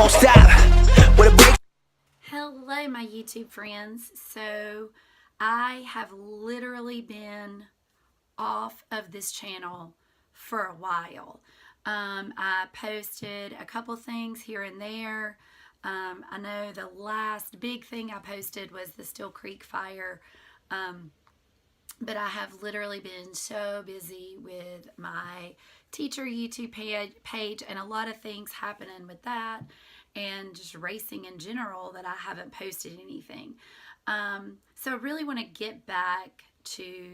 won't stop. With a break. Hello, my YouTube friends. So I have literally been off of this channel for a while. I posted a couple things here and there. I know the last big thing I posted was the Still Creek fire. But I have literally been so busy with my teacher YouTube page and a lot of things happening with that and just racing in general that I haven't posted anything. So I really want to get back to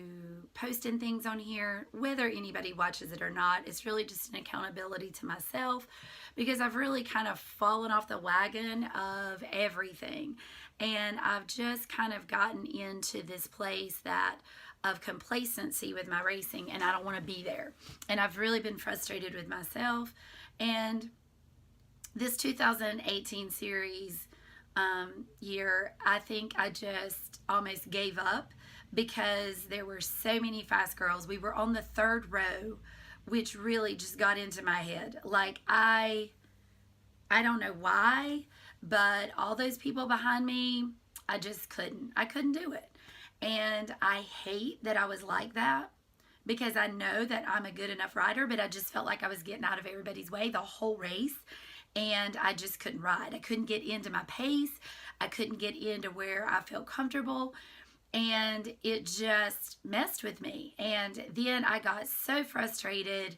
posting things on here, whether anybody watches it or not. It's really just an accountability to myself because I've really kind of fallen off the wagon of everything. And I've just kind of gotten into this place of complacency with my racing, and I don't want to be there. And I've really been frustrated with myself. And this 2018 series year, I think I just almost gave up because there were so many fast girls. We were on the third row, which really just got into my head. Like, I don't know why, but all those people behind me, I just couldn't. I couldn't do it. And I hate that I was like that because I know that I'm a good enough rider, but I just felt like I was getting out of everybody's way the whole race. And I just couldn't ride. I couldn't get into my pace. I couldn't get into where I felt comfortable. And it just messed with me. And then I got so frustrated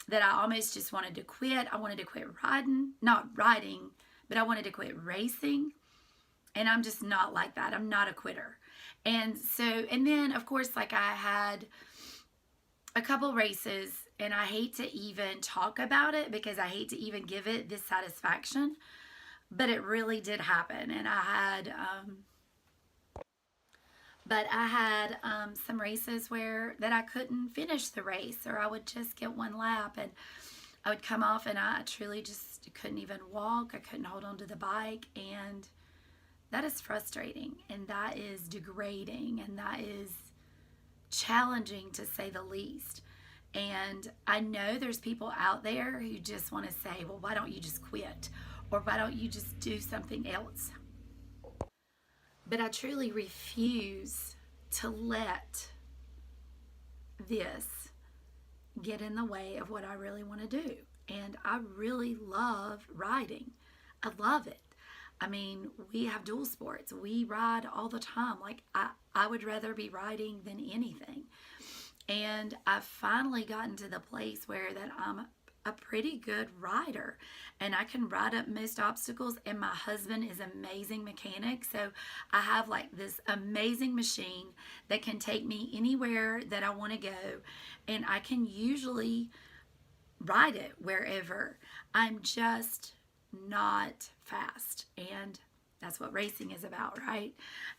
that I almost just wanted to quit. I wanted to quit riding, not riding, but I wanted to quit racing. And I'm just not like that. I'm not a quitter. And then of course, like, I had a couple races, and I hate to even talk about it because I hate to even give it this satisfaction, but it really did happen. And I had some races that I couldn't finish the race, or I would just get one lap and I would come off and I truly just couldn't even walk. I couldn't hold on to the bike, and that is frustrating, and that is degrading, and that is challenging to say the least. And I know there's people out there who just want to say, well, why don't you just quit? Or why don't you just do something else? But I truly refuse to let this get in the way of what I really want to do. And I really love riding. I love it. I mean, we have dual sports. We ride all the time. Like, I would rather be riding than anything. And I've finally gotten to the place where that I'm a pretty good rider, and I can ride up most obstacles, and my husband is an amazing mechanic. So I have like this amazing machine that can take me anywhere that I want to go, and I can usually ride it wherever. I'm just not fast, and that's what racing is about, right?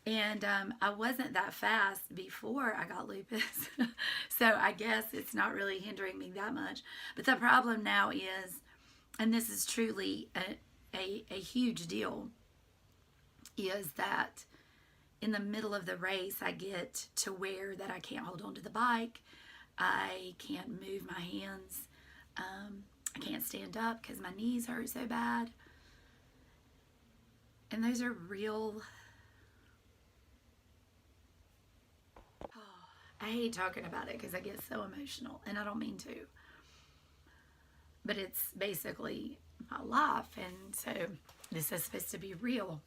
And I wasn't that fast before I got lupus, so I guess it's not really hindering me that much. But the problem now is, and this is truly a huge deal, is that in the middle of the race, I get to where that I can't hold on to the bike, I can't move my hands, I can't stand up because my knees hurt so bad. And those are real, I hate talking about it because I get so emotional, and I don't mean to. But it's basically my life, and so this is supposed to be real.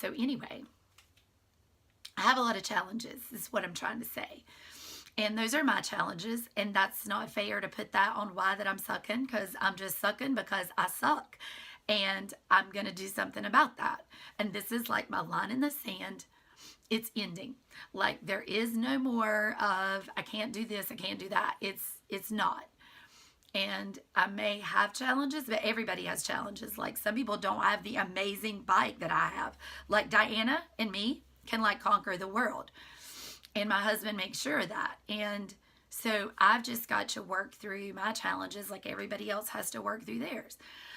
So anyway, I have a lot of challenges, is what I'm trying to say. And those are my challenges, and that's not fair to put that on why that I'm sucking, because I'm just sucking because I suck. And I'm going to do something about that. And this is like my line in the sand. It's ending. Like, there is no more of, I can't do this, I can't do that. It's not. And I may have challenges, but everybody has challenges. Like, some people don't have the amazing bike that I have. Like, Diana and me can like conquer the world. And my husband makes sure of that. And so I've just got to work through my challenges like everybody else has to work through theirs.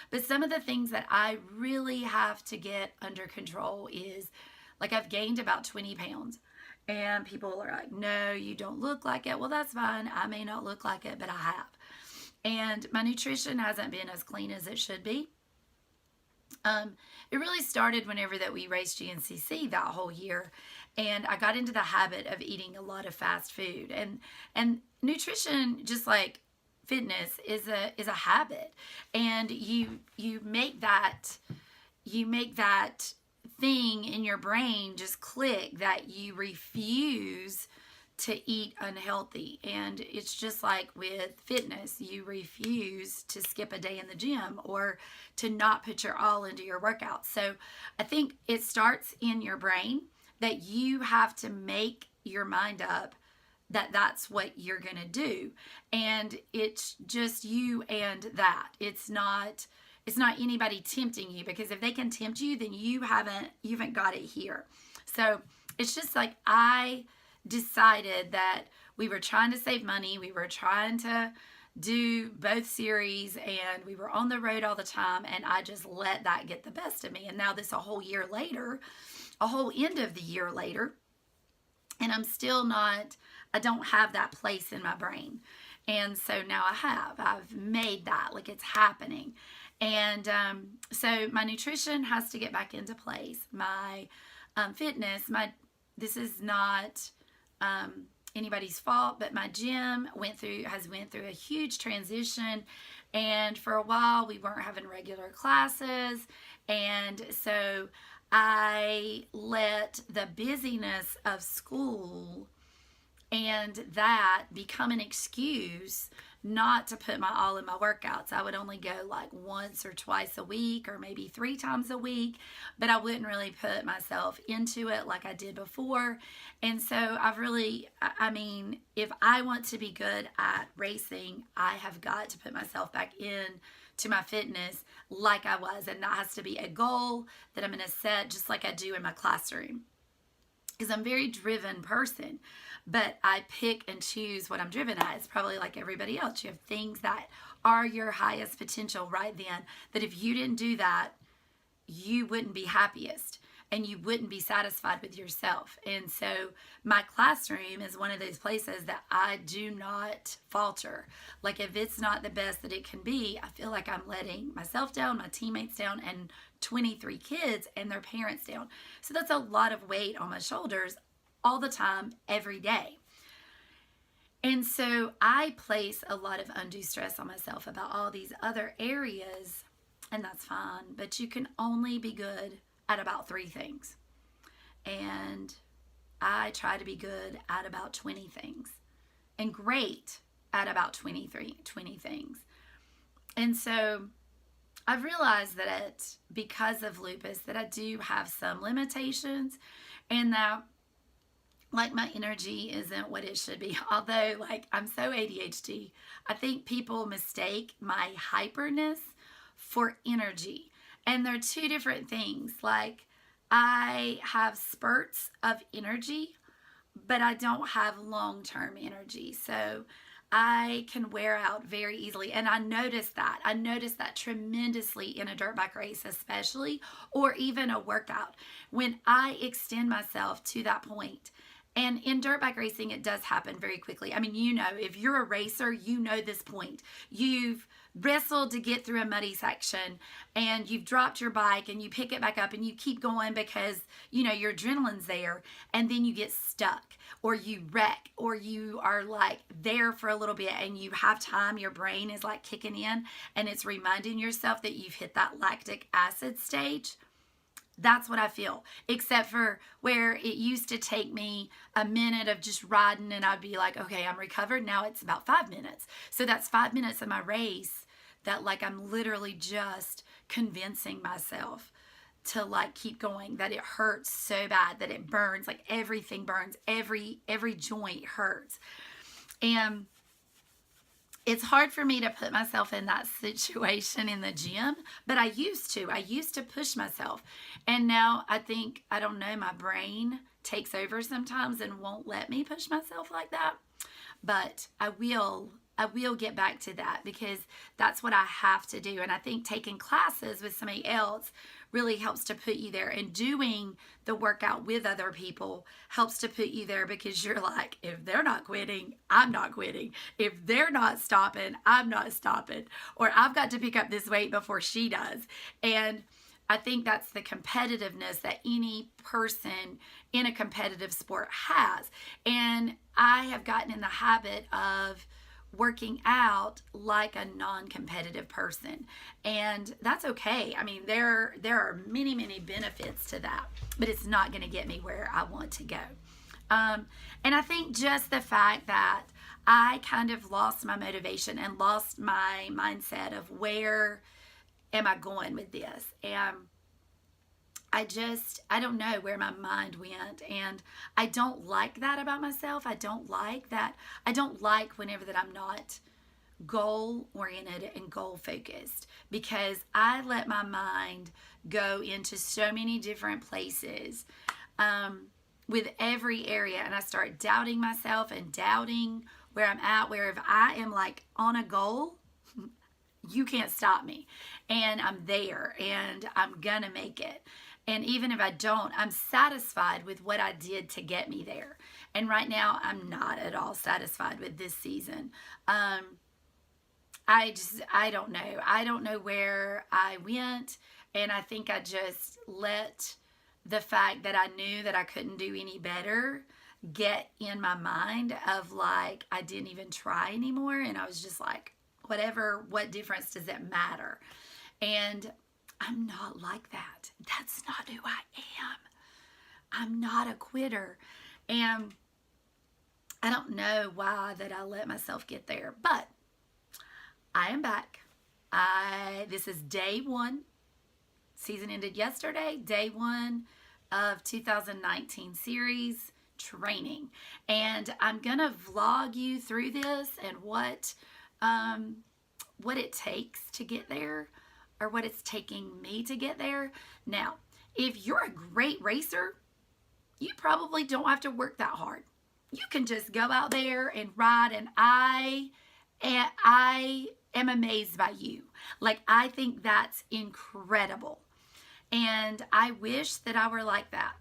But some of the things that I really have to get under control is, like, I've gained about 20 pounds. And people are like, no, you don't look like it. Well, that's fine. I may not look like it, but I have. And my nutrition hasn't been as clean as it should be. It really started whenever that we raced GNCC that whole year, and I got into the habit of eating a lot of fast food. And nutrition, just like fitness, is a habit, and you make that thing in your brain just click that you refuse to eat unhealthy. And it's just like with fitness, you refuse to skip a day in the gym or to not put your all into your workout. So I think it starts in your brain, that you have to make your mind up that that's what you're going to do. And it's just you and that. It's not anybody tempting you, because if they can tempt you, then you haven't got it here. So it's just like, I decided that we were trying to save money. We were trying to do both series, and we were on the road all the time, and I just let that get the best of me. And now this a whole year later, a whole end of the year later, and I don't have that place in my brain. And so now I've made that, like, it's happening. And so my nutrition has to get back into place. My fitness, this is not anybody's fault, but my gym has went through a huge transition. And for a while, we weren't having regular classes. And so I let the busyness of school and that become an excuse not to put my all in my workouts. I would only go like once or twice a week, or maybe 3 times a week, but I wouldn't really put myself into it like I did before. And so if I want to be good at racing, I have got to put myself back in to my fitness like I was. And that has to be a goal that I'm going to set, just like I do in my classroom. Because I'm a very driven person, but I pick and choose what I'm driven at. It's probably like everybody else. You have things that are your highest potential right then, that if you didn't do that, you wouldn't be happiest and you wouldn't be satisfied with yourself. And so my classroom is one of those places that I do not falter. Like, if it's not the best that it can be, I feel like I'm letting myself down, my teammates down, and 23 kids and their parents down. So that's a lot of weight on my shoulders all the time, every day. And so I place a lot of undue stress on myself about all these other areas, and that's fine, but you can only be good at about 3 things. And I try to be good at about 20 things, and great at about 20 things. And so I've realized that because of lupus, that I do have some limitations, and that, like, my energy isn't what it should be. Although, like, I'm so ADHD, I think people mistake my hyperness for energy. And they're 2 different things. Like, I have spurts of energy, but I don't have long-term energy. So I can wear out very easily. And I notice that. I notice that tremendously in a dirt bike race, especially, or even a workout. When I extend myself to that point. And in dirt bike racing, it does happen very quickly. I mean, if you're a racer, you know this point. You've wrestled to get through a muddy section, and you've dropped your bike, and you pick it back up, and you keep going because, your adrenaline's there, and then you get stuck, or you wreck, or you are like there for a little bit, and you have time, your brain is like kicking in, and it's reminding yourself that you've hit that lactic acid stage. That's what I feel, except for where it used to take me a minute of just riding, and I'd be like, okay, I'm recovered. Now it's about 5 minutes. So that's 5 minutes of my race that, like, I'm literally just convincing myself to, like, keep going, that it hurts so bad, that it burns, like everything burns, every joint hurts. And it's hard for me to put myself in that situation in the gym, but I used to push myself. And now I think, I don't know, my brain takes over sometimes and won't let me push myself like that. But I will will get back to that because that's what I have to do. And I think taking classes with somebody else really helps to put you there. And doing the workout with other people helps to put you there because you're like, if they're not quitting, I'm not quitting. If they're not stopping, I'm not stopping. Or I've got to pick up this weight before she does. And I think that's the competitiveness that any person in a competitive sport has. And I have gotten in the habit of working out like a non-competitive person, and that's okay. I mean, there are many, many benefits to that, but it's not going to get me where I want to go. And I think just the fact that I kind of lost my motivation and lost my mindset of where am I going with this, and I don't know where my mind went, and I don't like that about myself. I don't like that. I don't like whenever that I'm not goal oriented and goal focused, because I let my mind go into so many different places with every area, and I start doubting myself and doubting where I'm at, where if I am like on a goal, you can't stop me, and I'm there, and I'm gonna make it. And even if I don't, I'm satisfied with what I did to get me there. And right now, I'm not at all satisfied with this season. I don't know. I don't know where I went. And I think I just let the fact that I knew that I couldn't do any better get in my mind of like, I didn't even try anymore. And I was just like, whatever, what difference does it matter? And I'm not like that. That's not who I am. I'm not a quitter. And I don't know why that I let myself get there, but I am back. This is day one. Season ended yesterday, day one of 2019 series training. And I'm going to vlog you through this and what it takes to get there, or what it's taking me to get there. Now, if you're a great racer, you probably don't have to work that hard. You can just go out there and ride, and I am amazed by you. Like, I think that's incredible. And I wish that I were like that.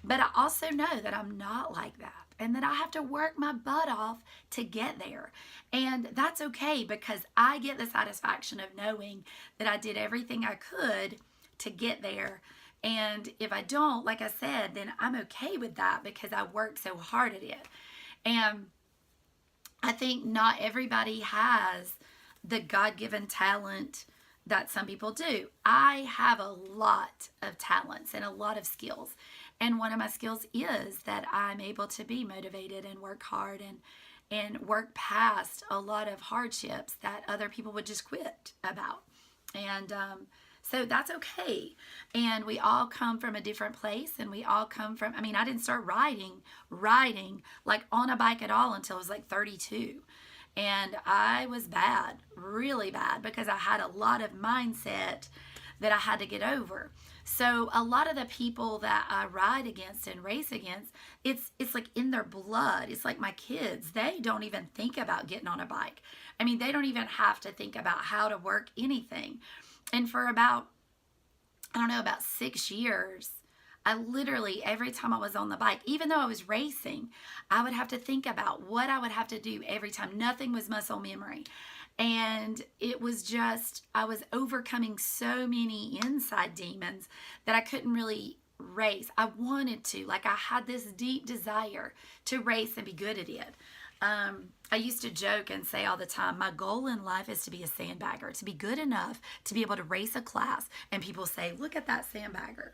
But I also know that I'm not like that, and that I have to work my butt off to get there. And that's okay, because I get the satisfaction of knowing that I did everything I could to get there. And if I don't, like I said, then I'm okay with that because I worked so hard at it. And I think not everybody has the God-given talent that some people do. I have a lot of talents and a lot of skills. And one of my skills is that I'm able to be motivated and work hard and work past a lot of hardships that other people would just quit about. And so that's okay. And we all come from a different place, and we all come from, I mean, I didn't start riding like on a bike at all until I was like 32. And I was bad, really bad, because I had a lot of mindset that I had to get over. So a lot of the people that I ride against and race against, it's like in their blood. It's like my kids. They don't even think about getting on a bike. I mean, they don't even have to think about how to work anything. And for about 6 years, I literally, every time I was on the bike, even though I was racing, I would have to think about what I would have to do every time. Nothing was muscle memory. And it was just, I was overcoming so many inside demons that I couldn't really race. I wanted to, like, I had this deep desire to race and be good at it. I used to joke and say all the time, my goal in life is to be a sandbagger, to be good enough to be able to race a class. And people say, look at that sandbagger.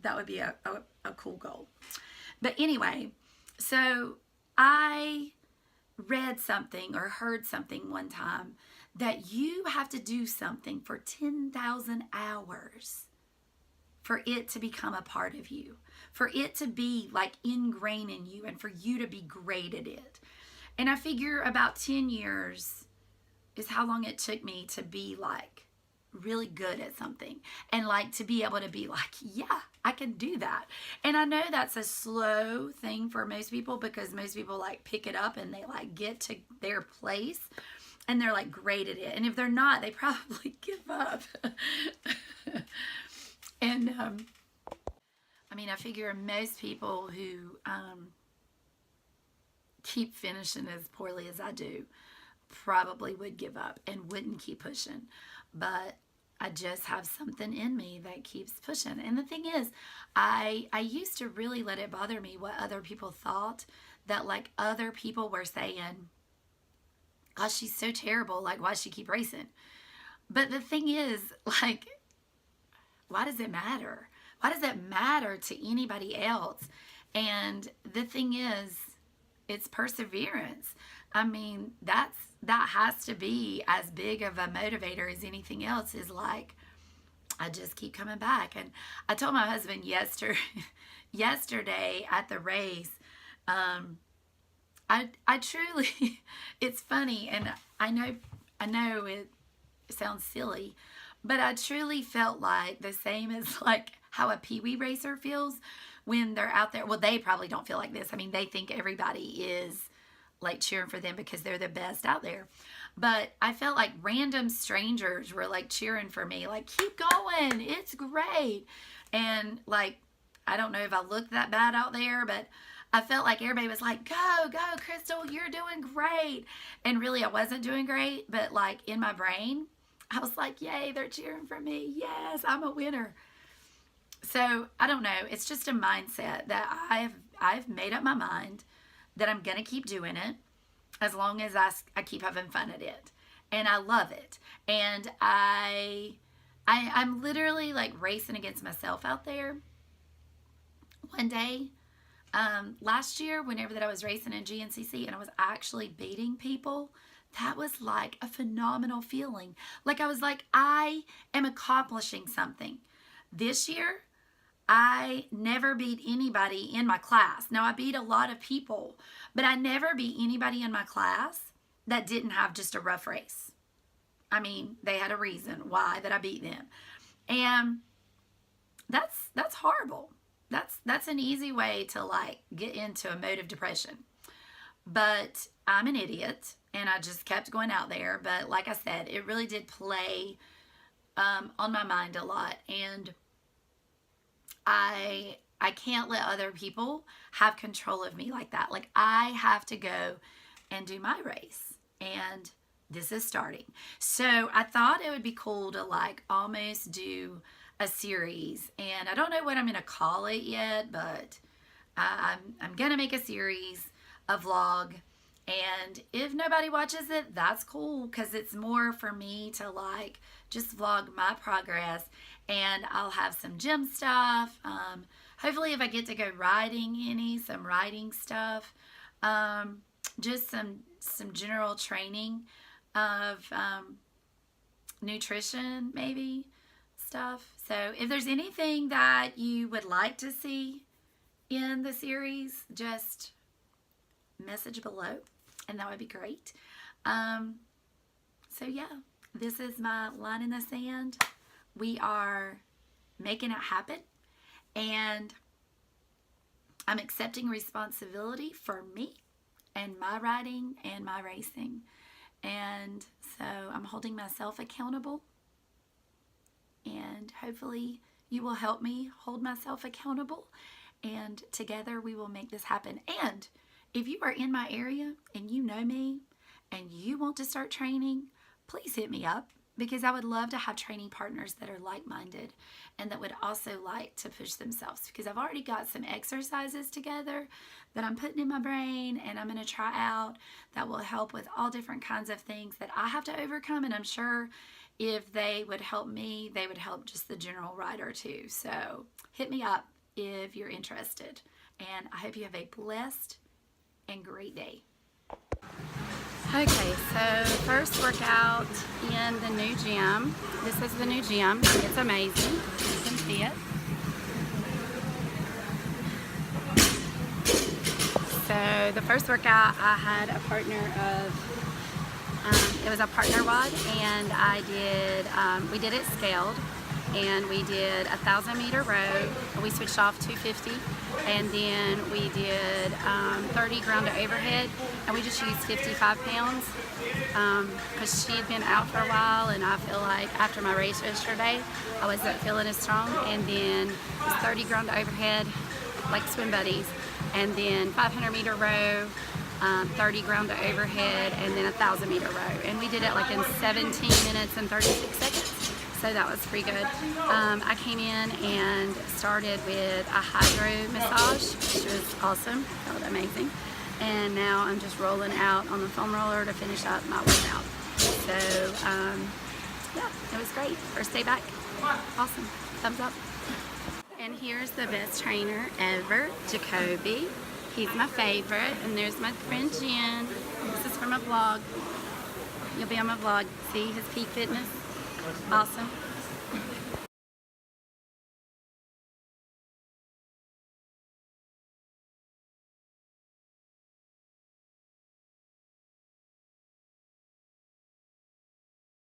That would be a cool goal. But anyway, so I read something or heard something one time that you have to do something for 10,000 hours for it to become a part of you, for it to be like ingrained in you, and for you to be great at it. And I figure about 10 years is how long it took me to be like really good at something, and like to be able to be like, yeah, I can do that. And I know that's a slow thing for most people, because most people like pick it up and they like get to their place and they're like great at it. And if they're not, they probably give up. And I mean, I figure most people who keep finishing as poorly as I do probably would give up and wouldn't keep pushing. But I just have something in me that keeps pushing. And the thing is, I used to really let it bother me what other people thought, that like other people were saying, oh, she's so terrible, like why does she keep racing? But the thing is, like, why does it matter? Why does it matter to anybody else? And the thing is, it's perseverance. I mean, that has to be as big of a motivator as anything else, is like, I just keep coming back. And I told my husband yesterday at the race, I truly, it's funny, and I know it sounds silly, but I truly felt like the same as like how a Pee-wee racer feels when they're out there. Well, they probably don't feel like this. I mean, they think everybody is like cheering for them because they're the best out there. But I felt like random strangers were like cheering for me, like, keep going, it's great. And like, I don't know if I looked that bad out there, but I felt like everybody was like, go, Crystal, you're doing great. And really, I wasn't doing great, but like in my brain, I was like, yay, they're cheering for me. Yes, I'm a winner. So I don't know. It's just a mindset that I've made up my mind that I'm going to keep doing it as long as I keep having fun at it. And I love it. And I'm literally like racing against myself out there. One day, last year, whenever that I was racing in GNCC and I was actually beating people, that was like a phenomenal feeling. Like I was like, I am accomplishing something. This year, I never beat anybody in my class. Now, I beat a lot of people, but I never beat anybody in my class that didn't have just a rough race. I mean, they had a reason why that I beat them. And that's horrible. That's an easy way to like get into a mode of depression. But I'm an idiot, and I just kept going out there. But like I said, it really did play on my mind a lot. And I can't let other people have control of me like that. Like, I have to go and do my race. And this is starting. So I thought it would be cool to like almost do a series. And I don't know what I'm going to call it yet, but I'm going to make a series, a vlog. And if nobody watches it, that's cool, because it's more for me to like just vlog my progress. And I'll have some gym stuff. Hopefully if I get to go riding some riding stuff. Just some general training of nutrition, maybe, stuff. So if there's anything that you would like to see in the series, just message below, and that would be great. So yeah, this is my line in the sand. We are making it happen, and I'm accepting responsibility for me and my riding and my racing. And so I'm holding myself accountable, and hopefully you will help me hold myself accountable, and together we will make this happen. And if you are in my area and you know me and you want to start training, please hit me up, because I would love to have training partners that are like-minded and that would also like to push themselves, because I've already got some exercises together that I'm putting in my brain and I'm going to try out that will help with all different kinds of things that I have to overcome. And I'm sure if they would help me, they would help just the general rider too. So hit me up if you're interested. And I hope you have a blessed and great day. Okay, so first workout in the new gym. This is the new gym. It's amazing. You can see it. So the first workout, I had a partner of It was a partner WOD, and we did it scaled, and we did 1,000-meter row. We switched off 250, and then we did 30 ground to overhead, and we just used 55 pounds because she'd been out for a while, and I feel like after my race yesterday, I wasn't feeling as strong. And then it was 30 ground to overhead, like swim buddies, and then 500-meter row, 30 ground to overhead, and then 1,000-meter row. And we did it like in 17 minutes and 36 seconds. So that was pretty good. I came in and started with a hydro massage, which was awesome. Felt amazing. And now I'm just rolling out on the foam roller to finish up my workout. So yeah, it was great. First day back. Awesome. Thumbs up. And here's the best trainer ever, Jacoby. He's my favorite. And there's my friend Jen. This is from a vlog. You'll be on my vlog. See his peak fitness. Awesome.